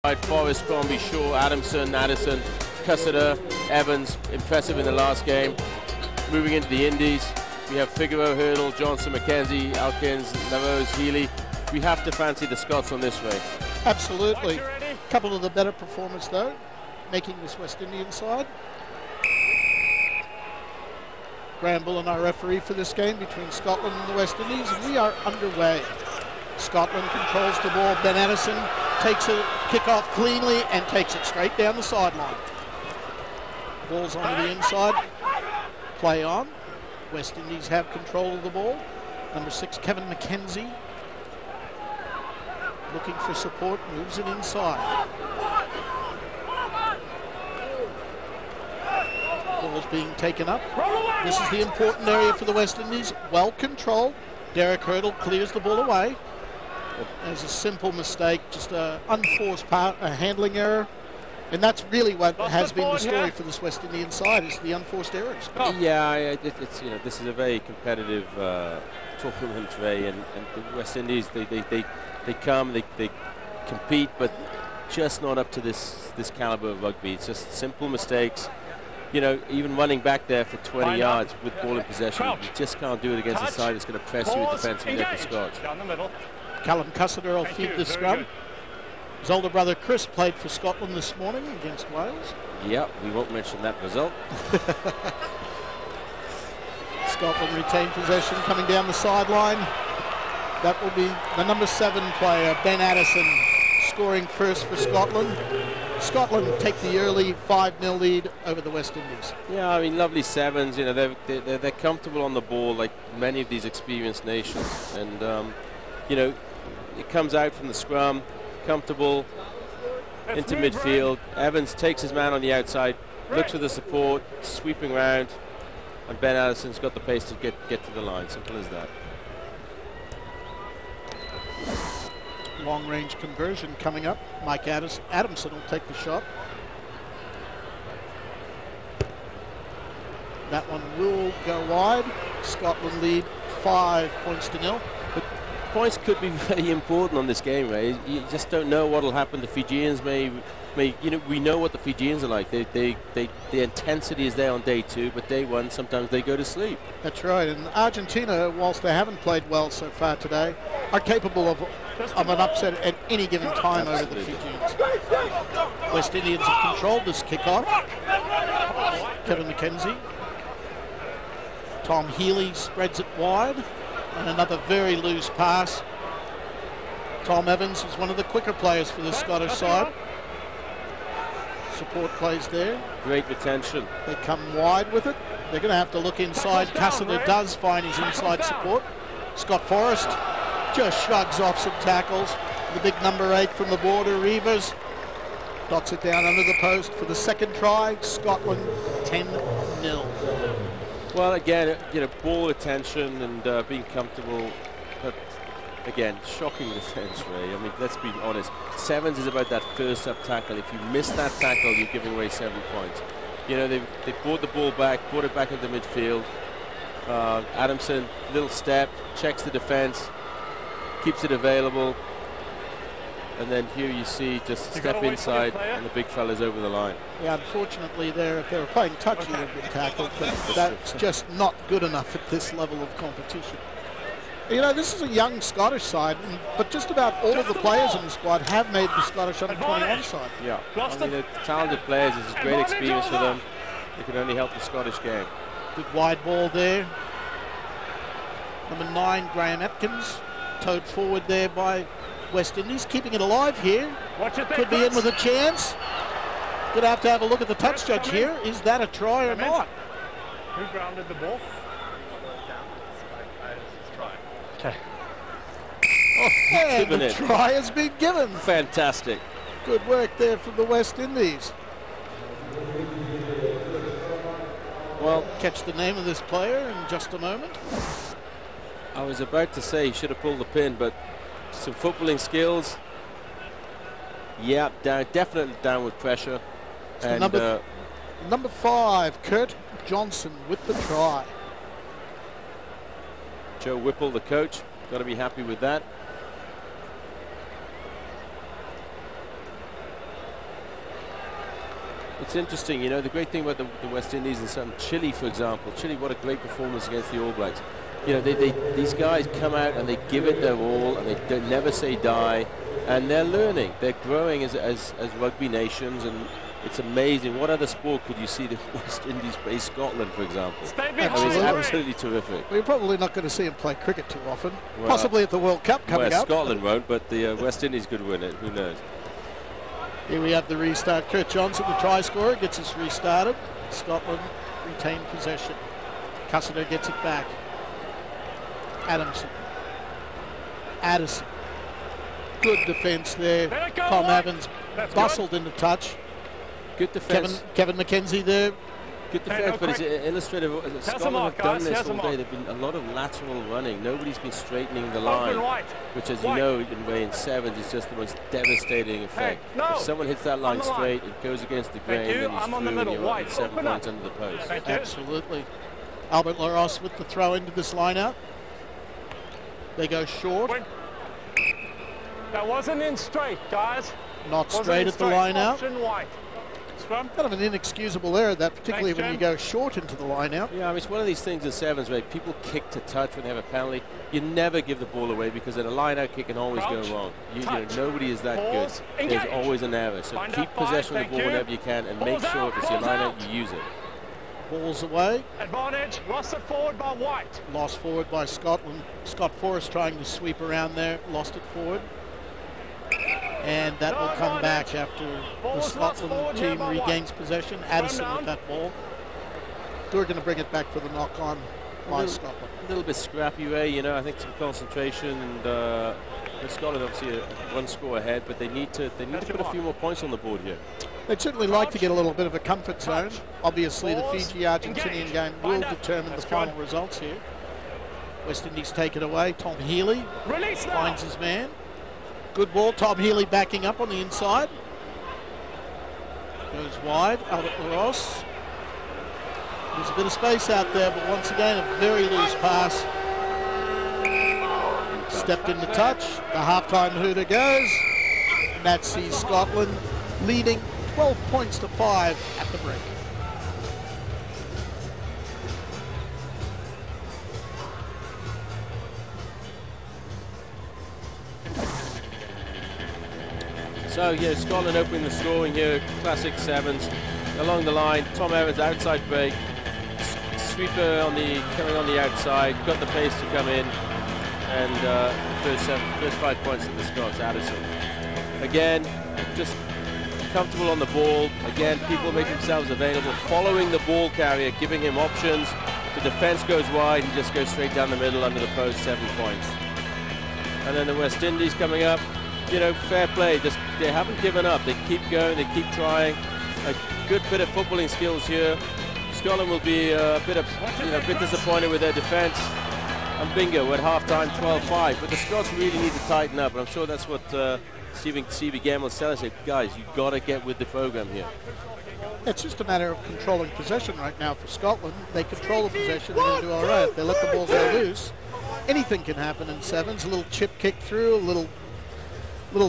Forrest, Crombie, Shaw, Adamson, Addison, Cussiter, Evans, impressive in the last game. Moving into the Indies, we have Figaro, Hurdle, Johnson, McKenzie, Elkins, Narose, Healy. We have to fancy the Scots on this race. Absolutely. A couple of the better performers, though, making this West Indian side. Graham Bullen, our referee for this game between Scotland and the West Indies, and we are underway. Scotland controls the ball. Ben Addison takes a kick-off cleanly and takes it straight down the sideline. Ball's onto the inside. Play on. West Indies have control of the ball. Number 6, Kevin McKenzie, looking for support, moves it inside. Ball's being taken up. This is the important area for the West Indies. Well controlled. Derek Hurdle clears the ball away. There's a simple mistake, just an unforced handling error. And that's really what has been the story for this West Indian side, is the unforced errors. Yeah, it's this is a very competitive tournament, Ray, and the West Indies, they come, they compete, but just not up to this caliber of rugby. It's just simple mistakes. You know, even running back there for 20 yards with ball in possession, you just can't do it against a side that's going to press you with defensively like the Scots. Down the middle. Callum Cussiter will feed the scrum. His older brother Chris played for Scotland this morning against Wales. Yeah, we won't mention that result. Scotland retain possession coming down the sideline. That will be the number 7 player, Ben Addison, scoring first for Scotland. Scotland take the early 5-0 lead over the West Indies. Yeah, I mean, lovely sevens. You know, they're comfortable on the ball like many of these experienced nations, and you know, it comes out from the scrum, comfortable into midfield. Evans takes his man on the outside, looks for the support, sweeping round, and Ben Addison's got the pace to get to the line. Simple as that. Long-range conversion coming up. Mike Adamson will take the shot. That one will go wide. Scotland lead 5-0. But points could be very important on this game, Ray. You just don't know what will happen. The Fijians may, you know, we know what the Fijians are like. The intensity is there on day 2, but day 1, sometimes they go to sleep. That's right. And Argentina, whilst they haven't played well so far today, are capable of an upset at any given time. Absolutely. Over the Fijians. West Indians have controlled this kickoff. Kevin McKenzie. Tom Healy spreads it wide. And another very loose pass. Tom Evans is one of the quicker players for the Scottish side. Support plays there. Great retention. They come wide with it. They're going to have to look inside. Cussiter does find his inside support. Scott Forrest just shrugs off some tackles. The big number 8 from the border, Reavers, dots it down under the post for the second try. Scotland 10-0. Well, again, you know, ball retention and being comfortable, but again, shocking defense, Ray. I mean, let's be honest. Sevens is about that first up tackle. If you miss that tackle, you're giving away 7 points. You know, they brought the ball back, brought it back into midfield. Adamson, little step, checks the defense, keeps it available, and then here you see just step inside and the big fella's over the line. Yeah, unfortunately, if they were playing touch, he would have been tackled, but that's just not good enough at this level of competition. You know, this is a young Scottish side, but just about all of the players in the squad have made the Scottish under-21 side. Yeah, I mean, they're talented players. This is great experience for them. They can only help the Scottish game. Good wide ball there. Number 9, Graham Atkins, towed forward there by West Indies, keeping it alive here. Could be in with a chance. Going to have a look at the touch judge here. Is that a try or not? Who grounded the ball? Okay. Oh, and the try has been given. Fantastic. Good work there from the West Indies. Well, catch the name of this player in just a moment. I was about to say he should have pulled the pin, but some footballing skills. Yeah, definitely downward pressure. So and number 5, Kurt Johnson with the try. Joe Whipple, the coach, got to be happy with that. It's interesting, you know, the great thing about the West Indies and some Chile, for example. Chile, what a great performance against the All Blacks. You know, these guys come out and they give it their all, and they never say die, and they're learning, they're growing as rugby nations, and it's amazing. What other sport could you see the West Indies play Scotland, for example? I mean, it's absolutely terrific. Well, you're probably not going to see them play cricket too often. Well, possibly at the World Cup coming up. Scotland won't, but the West Indies could win it. Who knows? Here we have the restart. Kurt Johnson, the try scorer, gets us restarted. Scotland retain possession. Cussiter gets it back. Adamson. Addison. Good defence there. Tom Evans bustled into touch. Good defence. Kevin McKenzie there. Good defence, but it's illustrative. Scotland have done this all day. There've been a lot of lateral running. Nobody's been straightening the line, which, as you know, in sevens, is just the most devastating effect. If someone hits that line straight, it goes against the grain, then he's through, and you're up with 7 points under the post. Absolutely. Albert Laros with the throw into this line out. They go short. That wasn't in straight, guys. Not straight at the line out. Kind of an inexcusable error, that, particularly when you go short into the line out. Yeah, I mean, it's one of these things in sevens where people kick to touch when they have a penalty. You never give the ball away, because at a line-out kick can always go wrong. You know, nobody is that good. There's always an error. So keep possession of the ball whenever you can, and make sure if it's your line-out, you use it. Ball's away. Advantage. Lost it forward by White. Lost forward by Scotland. Scott Forrest trying to sweep around there. Lost it forward. And that will come back after the Scotland team regains possession. Addison with that ball. We're going to bring it back for the knock-on by Scotland. A little bit scrappy way, you know. I think some concentration, and Scotland obviously one score ahead, but they need to put a few more points on the board here. They'd certainly like to get a little bit of a comfort zone. Obviously, the Fiji-Argentinian game will determine the final results here. West Indies take it away. Tom Healy finds his man. Good ball. Tom Healy backing up on the inside. Goes wide. Albert Laros. There's a bit of space out there, but once again, a very loose pass. Stepped into touch. The halftime hooter goes. And that sees Scotland leading 12 points to 5 at the break. So yeah, Scotland opening the scoring here, classic sevens. Along the line, Tom Evans outside break, sweeper coming on the outside, got the pace to come in, and first 5 points to the Scots. Addison. Again, just comfortable on the ball. Again, people make themselves available, following the ball carrier, giving him options. The defense goes wide, he just goes straight down the middle under the post, 7 points. And then the West Indies coming up. You know, fair play. They haven't given up. They keep going. They keep trying. A good bit of footballing skills here. Scotland will be a bit disappointed with their defence. And bingo, at half-time, 12-5. But the Scots really need to tighten up. And I'm sure that's what Stevie Gemmell's telling us. Guys, you've got to get with the program here. It's just a matter of controlling possession right now for Scotland. They control the possession, they're going to do all right. If they let the ball go loose, anything can happen in sevens. A little chip kick through, a little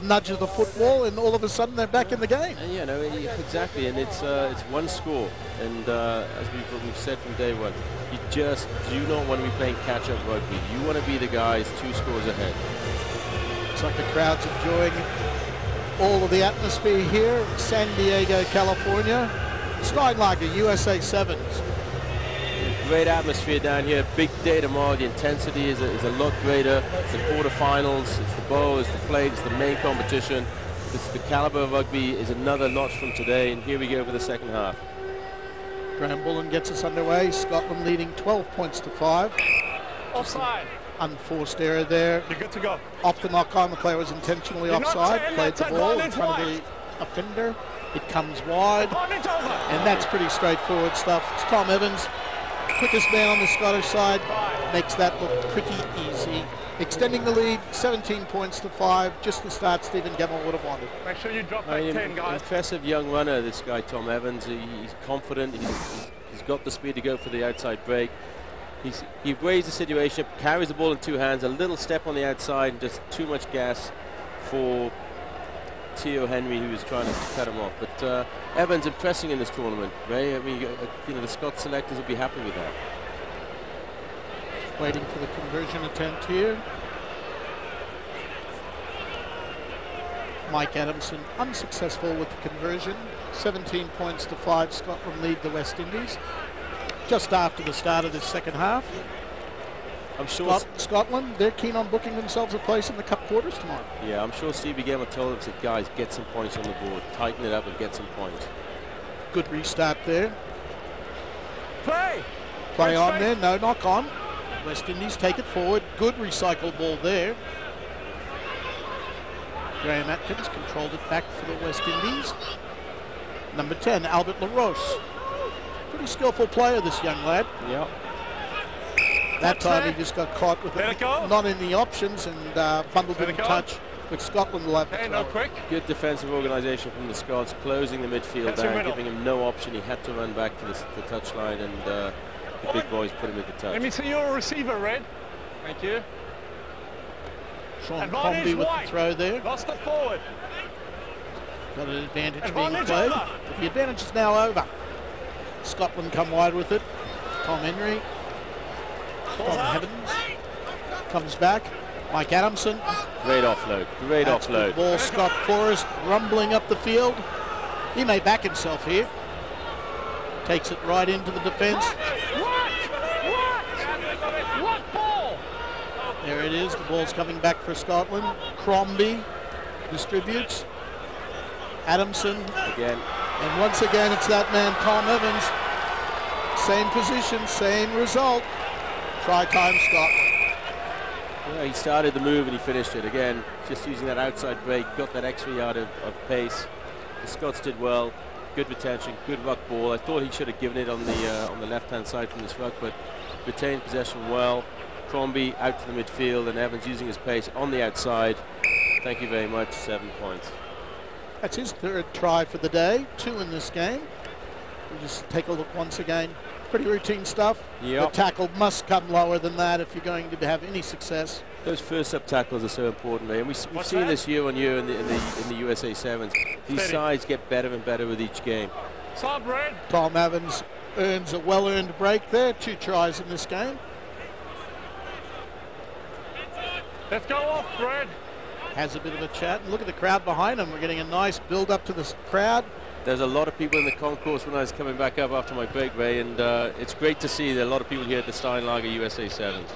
nudge of the football, and all of a sudden they're back in the game. And, yeah, no, exactly, and it's one score, and as we've said from day one, you just do not want to be playing catch-up rugby. You want to be the guys 2 scores ahead. It's like the crowd's enjoying all of the atmosphere here in San Diego, California. Steinlager, USA Sevens. Great atmosphere down here. Big day tomorrow. The intensity is a lot greater. It's the quarterfinals. It's the bowl. It's the plate. It's the main competition. The caliber of rugby is another notch from today. And here we go for the second half. Graham Bullen gets us underway. Scotland leading 12 points to 5. Offside. Unforced error there. You're good to go. Off the knock-on, the player was intentionally offside. Played the ball in front of the offender. It comes wide. And that's pretty straightforward stuff. It's Tom Evans. Quickest man on the Scottish side, makes that look pretty easy. Extending the lead, 17 points to 5, just the start Stephen Gemmell would have wanted. Make sure you drop that 10, guys. Impressive young runner, this guy, Tom Evans. He's confident, he's got the speed to go for the outside break. He weighs the situation, carries the ball in 2 hands, a little step on the outside, and just too much gas for Theo Henry who was trying to cut him off. But Evans impressing in this tournament, Ray. I mean, you know, the Scott selectors will be happy with that. Waiting for the conversion attempt here. Mike Adamson unsuccessful with the conversion. 17 points to 5. Scotland lead the West Indies just after the start of this second half. I'm sure Scotland, they're keen on booking themselves a place in the Cup quarters tomorrow. Yeah, I'm sure Stevie Gamer told them, guys, get some points on the board, tighten it up and get some points. Good restart there. Play on there, no knock on. West Indies take it forward. Good recycled ball there. Graham Atkins controlled it back for the West Indies. Number 10, Albert LaRoche. Pretty skillful player, this young lad. Yep. That time he just got caught with it, not in the options, and bundled in touch. But Scotland will have to no quick. Good defensive organisation from the Scots, closing the midfield down, giving him no option. He had to run back to the touchline, and the big boys put him into touch. Let me see your receiver, Red. Thank you. Sean Crombie with the throw there. Lost it forward. Got an advantage being played. But the advantage is now over. Scotland come wide with it. Tom Henry. Tom Evans comes back. Mike Adamson. Great offload. Great offload. Ball. Scott Forrest rumbling up the field. He may back himself here. Takes it right into the defence. What ball? There it is. The ball's coming back for Scotland. Crombie distributes. Adamson. Again. And once again, it's that man, Tom Evans. Same position, same result. Try time, Scotland. Yeah, he started the move and he finished it. Again, just using that outside break, got that extra yard of pace. The Scots did well. Good retention, good ruck ball. I thought he should have given it on the left-hand side from this ruck, but retained possession well. Crombie out to the midfield and Evans using his pace on the outside. Thank you very much, 7 points. That's his third try for the day, 2 in this game. We'll just take a look once again. Pretty routine stuff. Yep. The tackle must come lower than that if you're going to have any success. Those first up tackles are so important, and we've seen this year on year in the USA Sevens. These sides get better and better with each game. Sub Red. Tom Evans earns a well-earned break there. 2 tries in this game. Let's go off, Red. Has a bit of a chat. And look at the crowd behind him. We're getting a nice build up to this crowd. There's a lot of people in the concourse when I was coming back up after my break, Ray, and it's great to see there are a lot of people here at the Steinlager USA Sevens.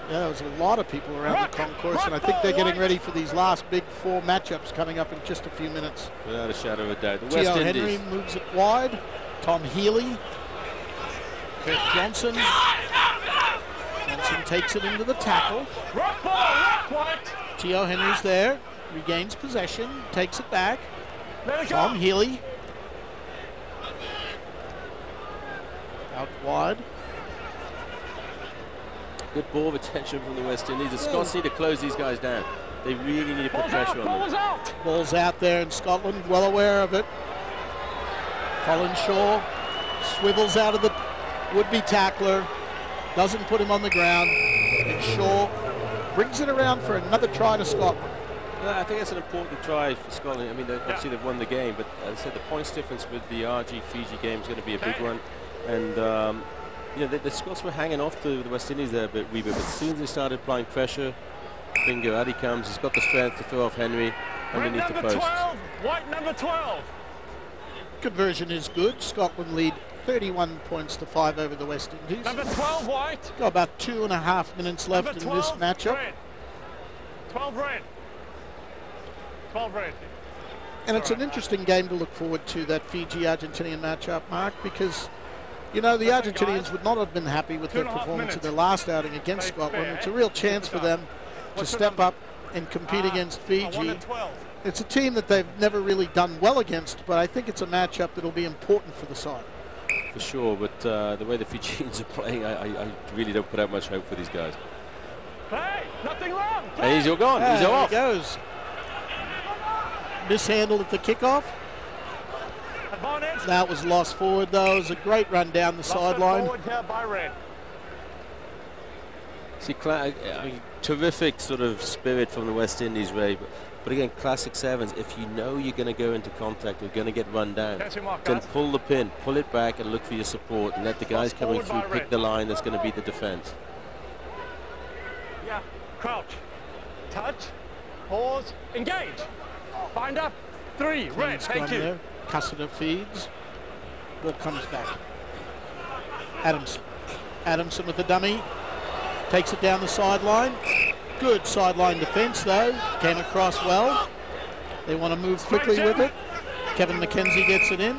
Yeah, there's a lot of people around the concourse, and I think they're getting ready for these last big 4 matchups coming up in just a few minutes. Without a shadow of a doubt. The Theo West Indies. Henry moves it wide. Tom Healy. Kurt Johnson. Johnson takes it into the tackle. Rock ball, left, White. Theo Henry's there. Regains possession. Takes it back. Let it go. Tom Healy. Out wide. Good ball retention from the West Indies. The Scots need to close these guys down. They really need to put pressure on them. Ball's out. Ball's out there in Scotland, well aware of it. Colin Shaw swivels out of the would-be tackler, doesn't put him on the ground, and Shaw brings it around for another try to Scotland. Yeah, I think that's an important try for Scotland. I mean, obviously they've won the game, but as I said, the points difference with the RG-Fiji game is going to be a big one. And you know, the Scots were hanging off to the West Indies there a wee bit, but as soon as they started applying pressure, bingo, out he comes. He's got the strength to throw off Henry underneath the post. 12, White number 12. Conversion is good. Scotland lead 31 points to 5 over the West Indies. Number 12, White. Got about 2.5 minutes left Number in 12, this matchup. Red. 12 red. 12 red. And it's an interesting game to look forward to, that Fiji-Argentinian matchup, Mark, because, you know, the Argentinians would not have been happy with their performance in their last outing against Scotland. It's a real chance for them to step up and compete against Fiji. It's a team that they've never really done well against, but I think it's a matchup that'll be important for the side. For sure, but the way the Fijians are playing, I really don't put out much hope for these guys. Play, nothing wrong. And he's all gone. He's off. There he goes. Mishandled at the kickoff. Advantage. That was lost forward, though. It was a great run down the sideline. Forward here by Red. See, I mean, terrific sort of spirit from the West Indies, Ray. But But again, classic sevens, if you know you're going to go into contact, you're going to get run down, then pull the pin, pull it back and look for your support and let the guys coming through pick the line that's going to be the defense. Yeah, crouch, touch, pause, engage. Bind up, 3, red, thank you. There. Cussiter feeds. Ball comes back. Adamson. Adamson with the dummy. Takes it down the sideline. Good sideline defence though. Came across well. They want to move quickly with it. Kevin McKenzie gets it in.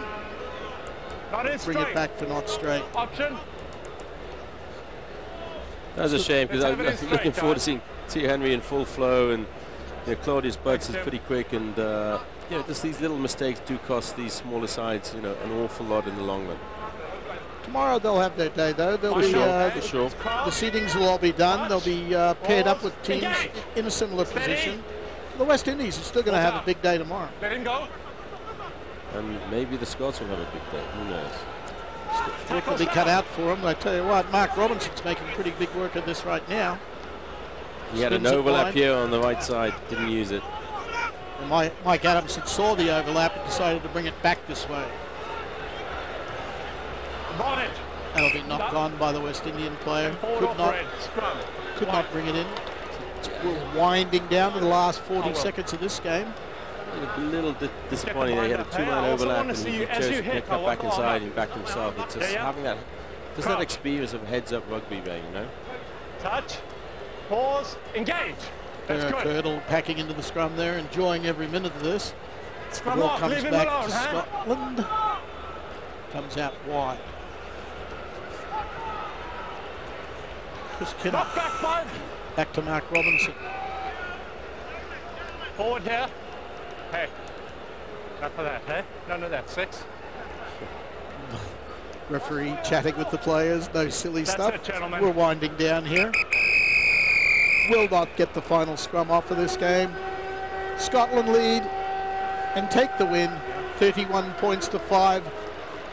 Bring it back for not straight. Option. That was a shame because I'm looking forward to seeing T. Henry in full flow, and Claudius Butts is pretty quick, and just these little mistakes do cost these smaller sides an awful lot in the long run. Tomorrow they'll have their day though. They'll be for sure. The seedings will all be done. They'll be paired up with teams in a similar position. The West Indies is still going to have a big day tomorrow. Let him go. And maybe the Scots will have a big day. Who knows? Work will be cut out for them. I tell you what, Mark Robinson's making pretty big work of this right now. He had an overlap here on the right side. Didn't use it. And Mike Adamson saw the overlap and decided to bring it back this way. Bonnet. That'll be knocked on by the West Indian player. Could not bring it in. We're winding down to the last 40 seconds of this game. A little disappointing. They had a two-man overlap and he chose to cut back inside and backed himself. It's just having that experience of heads-up rugby there, Touch, pause, engage. That's good. Curdle packing into the scrum there, enjoying every minute of this. Scrum the ball off, comes leave him back alone, to Scotland. Comes out wide. Chris Kinnock. Back to Mark Robinson. Forward here. Hey. Not for that, hey? None of that. 6. Referee chatting with the players. No silly stuff. It, gentlemen. We're winding down here. Will not get the final scrum off of this game. Scotland lead and take the win. 31 points to 5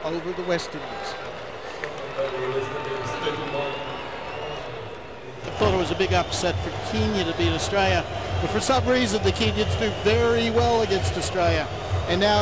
over the West Indies. I thought it was a big upset for Kenya to beat Australia, but for some reason the Kenyans do very well against Australia. And now